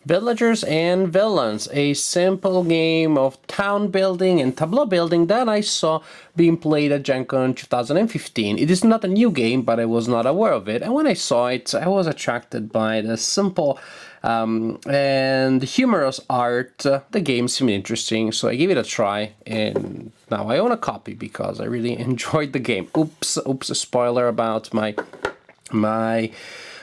Villagers and Villains, a simple game of town building and tableau building that I saw being played at Gen Con 2015. It is not a new game, but I was not aware of it, and when I saw it, I was attracted by the simple and humorous art. The game seemed interesting, so I gave it a try, and now I own a copy because I really enjoyed the game. Oops, a spoiler about my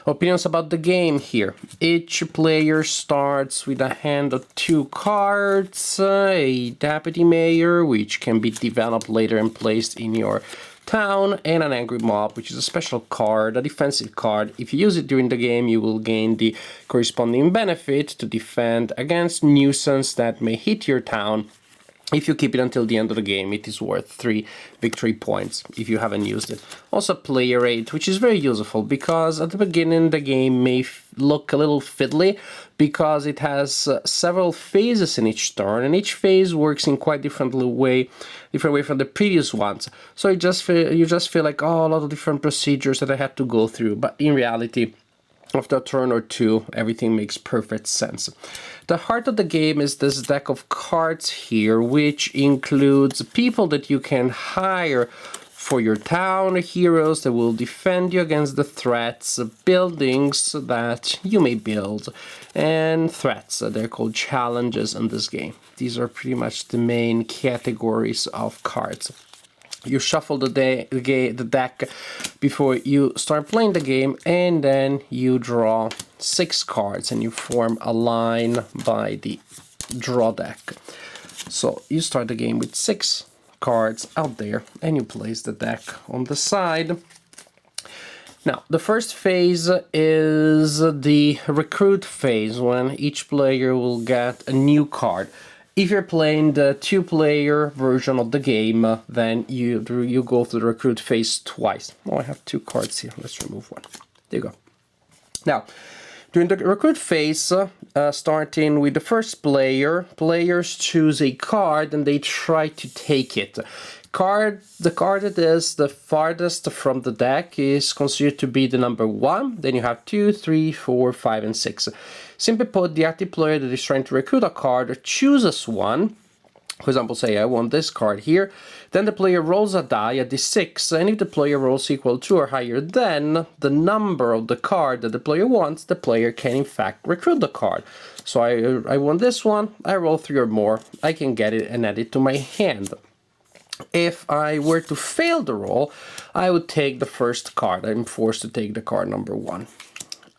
opinions about the game here. Each player starts with a hand of 2 cards, a deputy mayor, which can be developed later and placed in your town, and an angry mob, which is a special card, a defensive card. If you use it during the game, you will gain the corresponding benefit to defend against nuisance that may hit your town. If you keep it until the end of the game, it is worth 3 victory points if you haven't used it. Also player aid, which is very useful because at the beginning the game may look a little fiddly because it has several phases in each turn, and each phase works in quite different way from the previous ones. So you just feel like, oh, a lot of different procedures that I had to go through, but in reality, after a turn or two, everything makes perfect sense. The heart of the game is this deck of cards here, which includes people that you can hire for your town, heroes that will defend you against the threats, buildings that you may build, and threats. They're called challenges in this game. These are pretty much the main categories of cards. You shuffle the deck before you start playing the game, and then you draw 6 cards and you form a line by the draw deck. So you start the game with 6 cards out there and you place the deck on the side. Now, the first phase is the recruit phase, when each player will get a new card. If you're playing the 2-player version of the game, then you go through the recruit phase twice. Oh, I have 2 cards here. Let's remove one. There you go. Now, during the recruit phase, starting with the first player, players choose a card and they try to take it. The card that is the farthest from the deck is considered to be the number 1. Then you have 2, 3, 4, 5, and 6. Simply put, the active player that is trying to recruit a card chooses one. For example, say I want this card here. Then the player rolls a die at d6, and if the player rolls equal to or higher than the number of the card that the player wants, the player can in fact recruit the card. So I want this one, I roll 3 or more, I can get it and add it to my hand. If I were to fail the roll, I would take the first card. I'm forced to take the card number 1.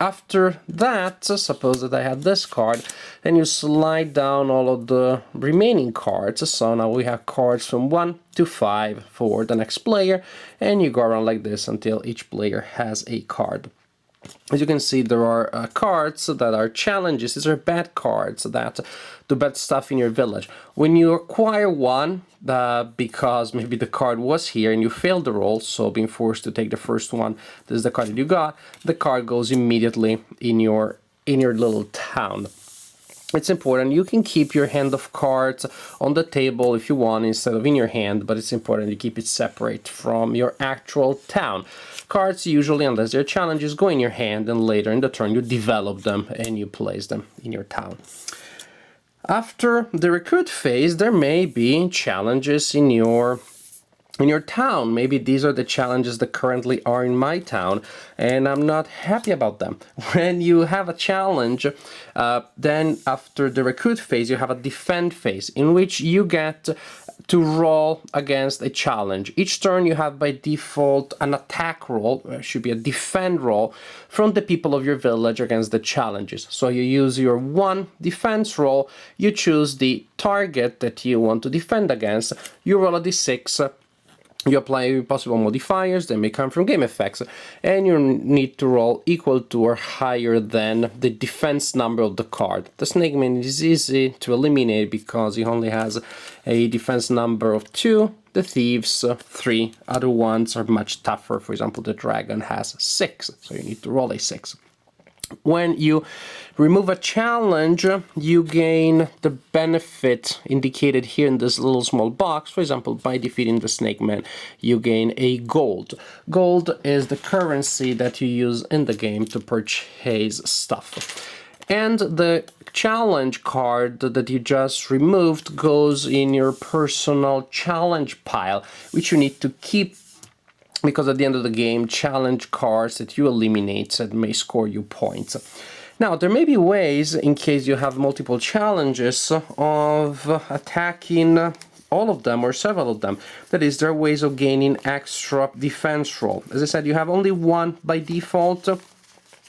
After that, suppose that I had this card, then you slide down all of the remaining cards. So now we have cards from 1 to 5 for the next player, and you go around like this until each player has a card. As you can see, there are cards that are challenges. These are bad cards that do bad stuff in your village. When you acquire one, because maybe the card was here and you failed the roll, so being forced to take the first one, this is the card that you got, the card goes immediately in your little town. It's important. You can keep your hand of cards on the table if you want instead of in your hand, but it's important to keep it separate from your actual town. Cards usually, unless they're challenges, go in your hand, and later in the turn you develop them and you place them in your town. After the recruit phase, there may be challenges in your town. Maybe these are the challenges that currently are in my town, and I'm not happy about them. When you have a challenge, then after the recruit phase, you have a defend phase, in which you get to roll against a challenge. Each turn you have by default an attack roll, should be a defend roll, from the people of your village against the challenges. So you use your 1 defense roll, you choose the target that you want to defend against, you roll a d6, you apply possible modifiers that may come from game effects, and you need to roll equal to or higher than the defense number of the card. The Snake Man is easy to eliminate because he only has a defense number of 2, the Thieves 3, other ones are much tougher. For example, the Dragon has 6, so you need to roll a 6. When you remove a challenge, you gain the benefit indicated here in this little small box. For example, by defeating the Snake Man, you gain a gold. Gold is the currency that you use in the game to purchase stuff. And the challenge card that you just removed goes in your personal challenge pile, which you need to keep, because at the end of the game, challenge cards that you eliminate that may score you points. Now, there may be ways, in case you have multiple challenges, of attacking all of them or several of them. That is, there are ways of gaining extra defense roll. As I said, you have only one by default,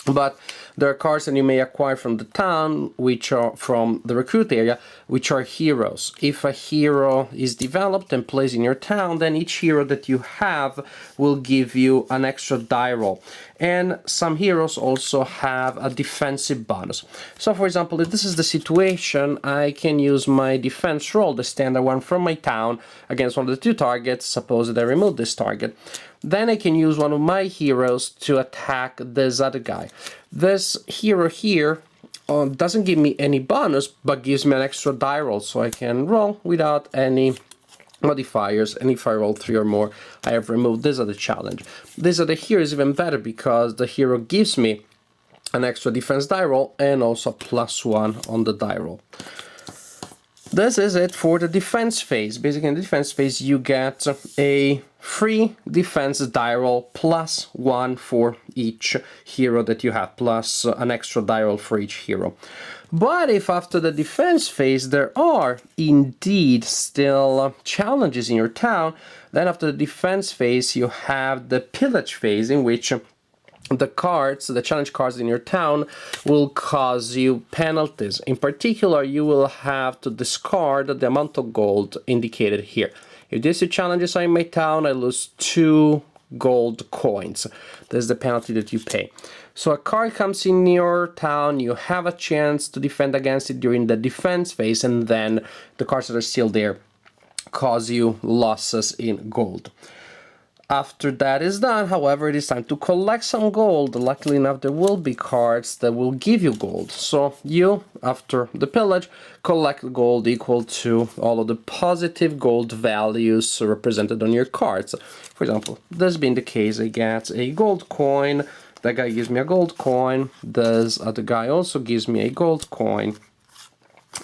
but there are cards that you may acquire from the town, which are from the recruit area, which are heroes. If a hero is developed and plays in your town, then each hero that you have will give you an extra die roll. And some heroes also have a defensive bonus. So for example, if this is the situation, I can use my defense roll, the standard one from my town, against one of the two targets. Suppose that I remove this target. Then I can use one of my heroes to attack this other guy. This hero here doesn't give me any bonus, but gives me an extra die roll, so I can roll without any modifiers, and if I roll 3 or more, I have removed this other challenge. This other hero is even better because the hero gives me an extra defense die roll and also +1 on the die roll. This is it for the defense phase. Basically, in the defense phase, you get a free defense die roll +1 for each hero that you have, plus an extra die roll for each hero. But if after the defense phase there are indeed still challenges in your town, then after the defense phase you have the pillage phase, in which the cards, the challenge cards in your town, will cause you penalties. In particular, you will have to discard the amount of gold indicated here. If these two challenges are in my town, I lose 2 gold coins. That's the penalty that you pay. So a card comes in your town, you have a chance to defend against it during the defense phase, and then the cards that are still there cause you losses in gold. After that is done, however, it is time to collect some gold. Luckily enough, there will be cards that will give you gold. So you, after the pillage, collect gold equal to all of the positive gold values represented on your cards. For example, this being the case, I get a gold coin. That guy gives me a gold coin. This other guy also gives me a gold coin.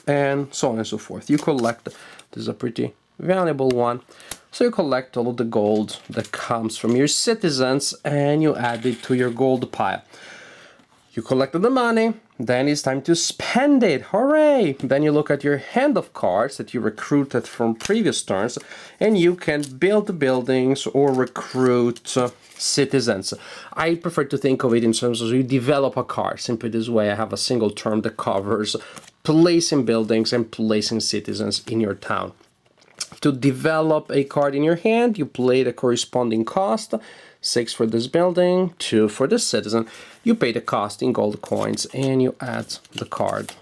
And so on and so forth. You collect, this is a pretty valuable one. So you collect all of the gold that comes from your citizens and you add it to your gold pile. You collected the money, then it's time to spend it. Hooray! Then you look at your hand of cards that you recruited from previous turns, and you can build buildings or recruit citizens. I prefer to think of it in terms of you develop a card. Simply this way I have a single term that covers placing buildings and placing citizens in your town. To develop a card in your hand, you play the corresponding cost, 6 for this building, 2 for this citizen. You pay the cost in gold coins and you add the card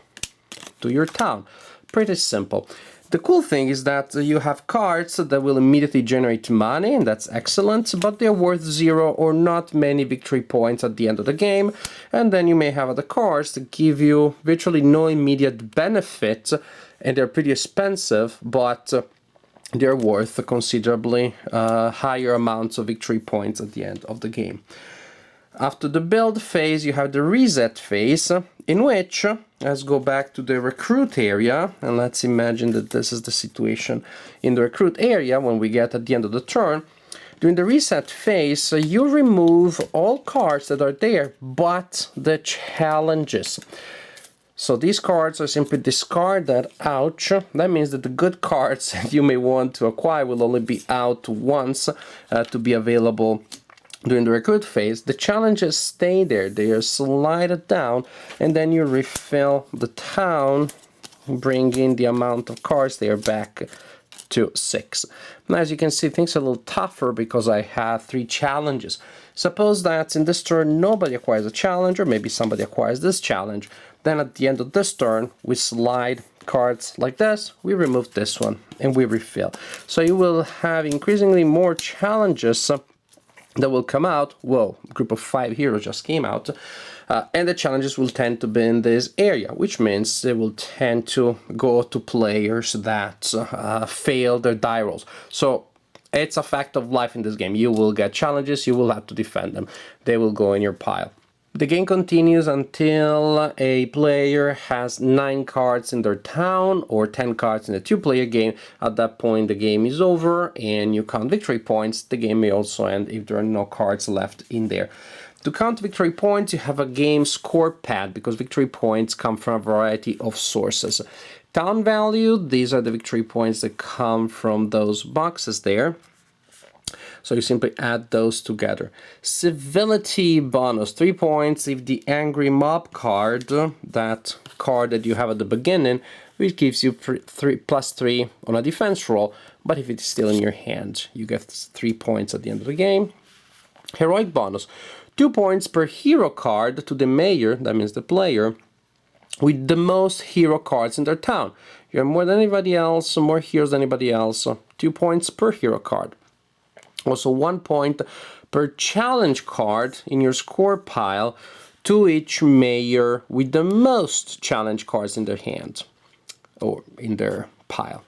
to your town. Pretty simple. The cool thing is that you have cards that will immediately generate money, and that's excellent, but they're worth 0 or not many victory points at the end of the game. And then you may have other cards that give you virtually no immediate benefit, and they're pretty expensive, but they're worth considerably higher amounts of victory points at the end of the game. After the build phase, you have the reset phase, in which, let's go back to the recruit area, and let's imagine that this is the situation in the recruit area when we get at the end of the turn. During the reset phase, you remove all cards that are there, but the challenges. So these cards are simply discarded. Ouch. That means that the good cards that you may want to acquire will only be out once to be available during the recruit phase. The challenges stay there. They are slided down, and then you refill the town, bringing the amount of cards there back to 6. Now, as you can see, things are a little tougher because I have 3 challenges. Suppose that in this turn nobody acquires a challenge, or maybe somebody acquires this challenge. Then at the end of this turn, we slide cards like this, we remove this one, and we refill. So you will have increasingly more challenges that will come out. Whoa, a group of 5 heroes just came out. And the challenges will tend to be in this area, which means they will tend to go to players that fail their die rolls. So it's a fact of life in this game. You will get challenges, you will have to defend them. They will go in your pile. The game continues until a player has 9 cards in their town or 10 cards in a 2-player game. At that point, the game is over and you count victory points. The game may also end if there are no cards left in there. To count victory points, you have a game score pad because victory points come from a variety of sources. Town value, these are the victory points that come from those boxes there. So you simply add those together. Civility bonus, 3 points if the angry mob card, that card that you have at the beginning, which gives you +3 on a defense roll, but if it's still in your hand, you get 3 points at the end of the game. Heroic bonus, 2 points per hero card to the mayor, that means the player, with the most hero cards in their town. You have more than anybody else, more heroes than anybody else, 2 points per hero card. Also 1 point per challenge card in your score pile to each mayor with the most challenge cards in their hand or in their pile.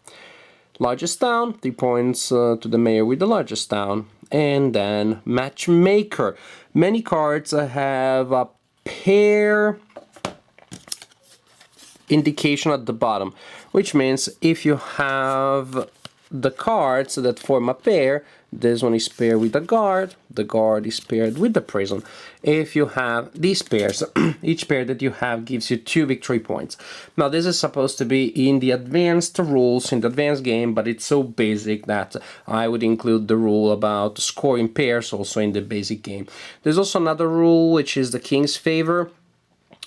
Largest town, 3 points to the mayor with the largest town. And then matchmaker. Many cards have a pair indication at the bottom, which means if you have the cards that form a pair, this one is paired with the guard is paired with the prison. If you have these pairs, each pair that you have gives you 2 victory points. Now this is supposed to be in the advanced rules, in the advanced game, but it's so basic that I would include the rule about scoring pairs also in the basic game. There's also another rule, which is the King's Favor,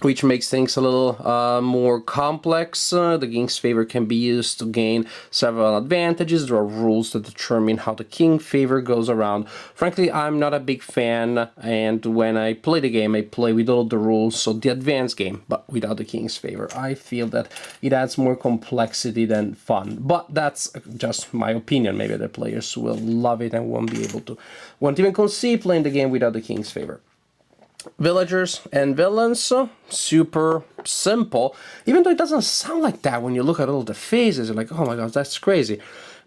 which makes things a little more complex. The King's Favor can be used to gain several advantages. There are rules that determine how the King Favor goes around. Frankly, I'm not a big fan, and when I play the game, I play with all the rules, so the advanced game, but without the King's Favor. I feel that it adds more complexity than fun, but that's just my opinion. Maybe the players will love it and won't even conceive playing the game without the King's Favor. Villagers and villains, super simple, even though it doesn't sound like that when you look at all the faces. You're like, oh my gosh, that's crazy,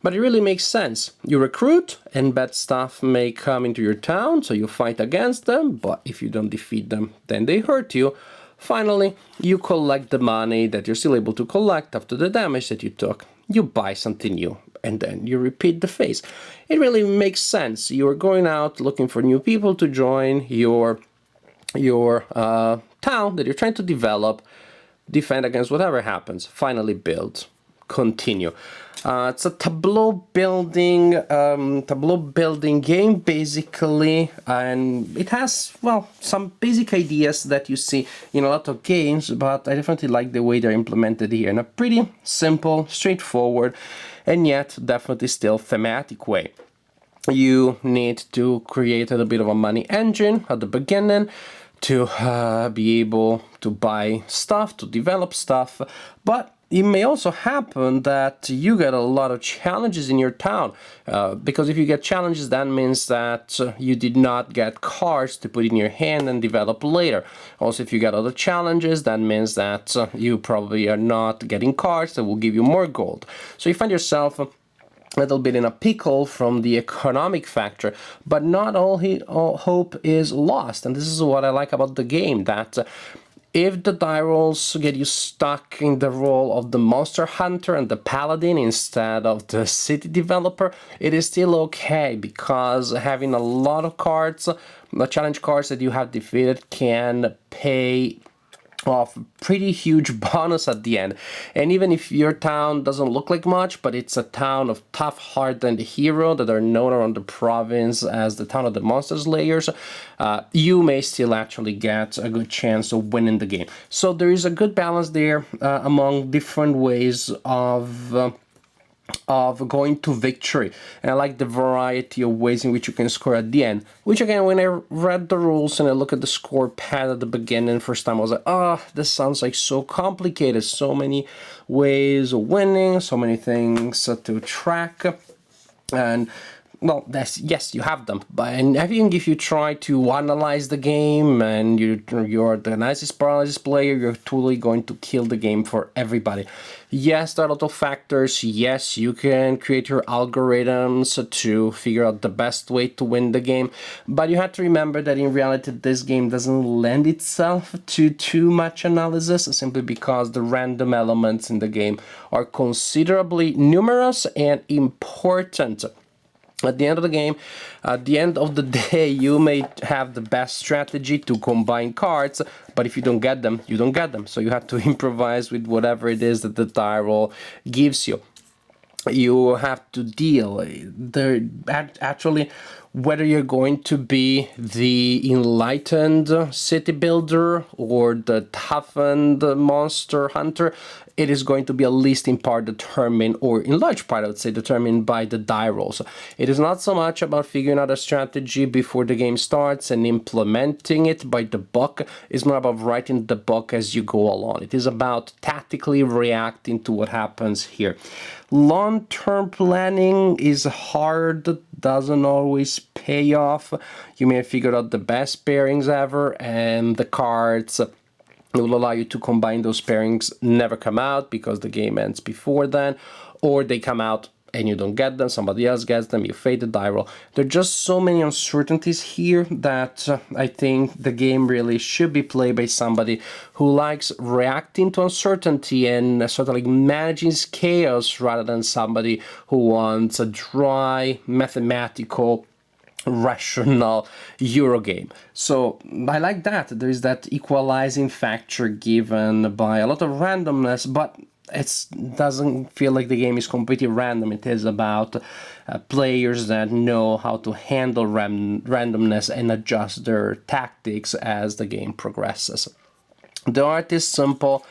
but it really makes sense. You recruit and bad stuff may come into your town, so you fight against them, but if you don't defeat them, then they hurt you. Finally, you collect the money that you're still able to collect after the damage that you took. You buy something new, and then you repeat the phase. It really makes sense. You're going out looking for new people to join your town that you're trying to develop, defend against whatever happens, finally build, continue. It's a tableau building game basically, and it has, well, some basic ideas that you see in a lot of games, but I definitely like the way they're implemented here in a pretty simple, straightforward, and yet definitely still thematic way. You need to create a little bit of a money engine at the beginning to be able to buy stuff, to develop stuff, but it may also happen that you get a lot of challenges in your town, because if you get challenges, that means that you did not get cards to put in your hand and develop later. Also, if you get other challenges, that means that you probably are not getting cards that will give you more gold. So you find yourself a little bit in a pickle from the economic factor, but not all hope is lost. And this is what I like about the game, that if the die rolls get you stuck in the role of the monster hunter and the paladin instead of the city developer, it is still okay, because having a lot of cards, the challenge cards that you have defeated, can pay off pretty huge bonus at the end. And even if your town doesn't look like much, but it's a town of tough, hardened hero that are known around the province as the town of the monster slayers, you may still actually get a good chance of winning the game. So there is a good balance there among different ways of going to victory, and I like the variety of ways in which you can score at the end, which again, when I read the rules and I look at the score pad at the beginning first time, I was like, oh, this sounds like so complicated, so many ways of winning, so many things to track, and well, yes, you have them, but and I think if you try to analyze the game and you're the nicest paralysis player, you're totally going to kill the game for everybody. Yes, there are a lot of factors. Yes, you can create your algorithms to figure out the best way to win the game, but you have to remember that in reality, this game doesn't lend itself to too much analysis, simply because the random elements in the game are considerably numerous and important. At the end of the game, at the end of the day, you may have the best strategy to combine cards, but if you don't get them, you don't get them. So you have to improvise with whatever it is that the die roll gives you. You have to deal. Actually, whether you're going to be the enlightened city builder or the toughened monster hunter, it is going to be at least in part determined, or in large part, I would say, determined by the die rolls. It is not so much about figuring out a strategy before the game starts and implementing it by the book. It's more about writing the book as you go along. It is about tactically reacting to what happens here. Long-term planning is hard, doesn't always pay off. You may have figured out the best pairings ever, and the cards will allow you to combine those pairings never come out because the game ends before then, or they come out and you don't get them, somebody else gets them, you fade the die roll. There are just so many uncertainties here that I think the game really should be played by somebody who likes reacting to uncertainty and sort of like managing chaos, rather than somebody who wants a dry, mathematical, rational Eurogame. So I like that. There is that equalizing factor given by a lot of randomness, but it doesn't feel like the game is completely random. It is about players that know how to handle randomness and adjust their tactics as the game progresses. The art is simple,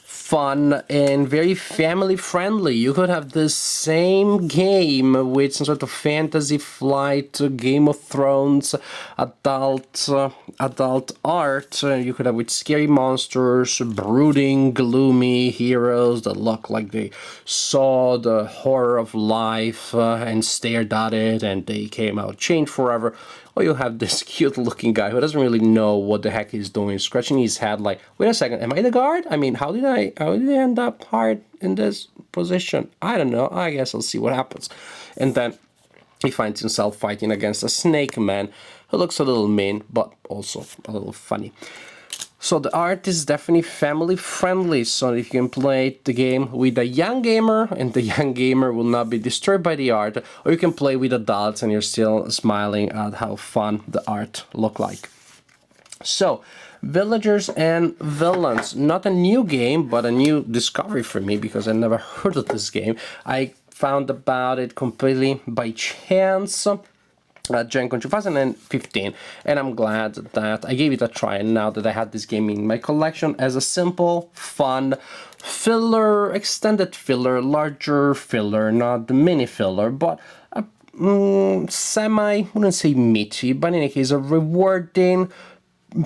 fun, and very family friendly. You could have the same game with some sort of fantasy flight, Game of Thrones, adult art. You could have with scary monsters, brooding, gloomy heroes that look like they saw the horror of life and stared at it, and they came out changed forever. Or you have this cute looking guy who doesn't really know what the heck he's doing, scratching his head like, wait a second, am I the guard? I mean, how did I end up hard in this position? I don't know, I guess I'll see what happens. And then he finds himself fighting against a snake man who looks a little mean, but also a little funny. So the art is definitely family friendly, so if you can play the game with a young gamer and the young gamer will not be disturbed by the art, or you can play with adults and you're still smiling at how fun the art look like. So, Villagers and Villains, not a new game, but a new discovery for me because I never heard of this game. I found about it completely by chance at Gen Con 2015, and I'm glad that I gave it a try, and now that I had this game in my collection as a simple, fun filler, extended filler, larger filler, not the mini filler, but a I wouldn't say meaty, but in any case a rewarding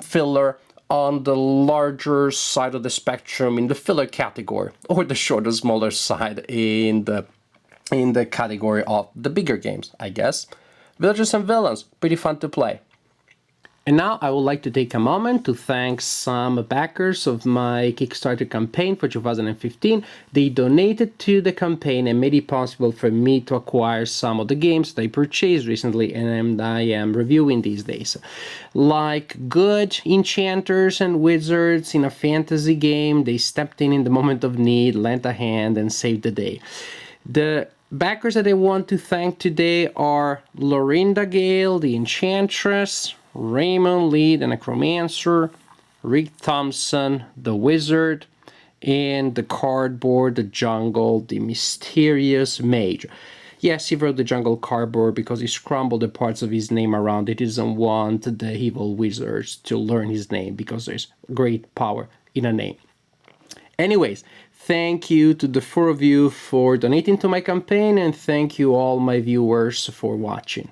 filler on the larger side of the spectrum in the filler category, or the shorter, smaller side in the category of the bigger games, I guess. Villagers and Villains, pretty fun to play. And now I would like to take a moment to thank some backers of my Kickstarter campaign for 2015. They donated to the campaign and made it possible for me to acquire some of the games that I purchased recently and I am reviewing these days. Like good enchanters and wizards in a fantasy game, they stepped in the moment of need, lent a hand, and saved the day. The backers that I want to thank today are Lorinda Gale, the Enchantress, Raymond Lee, the Necromancer, Rick Thompson, the Wizard, and the Cardboard, the Jungle, the Mysterious Mage. Yes, he wrote the Jungle Cardboard because he scrambled the parts of his name around. He doesn't want the evil wizards to learn his name because there's great power in a name. Anyways, thank you to the four of you for donating to my campaign, and thank you all my viewers for watching.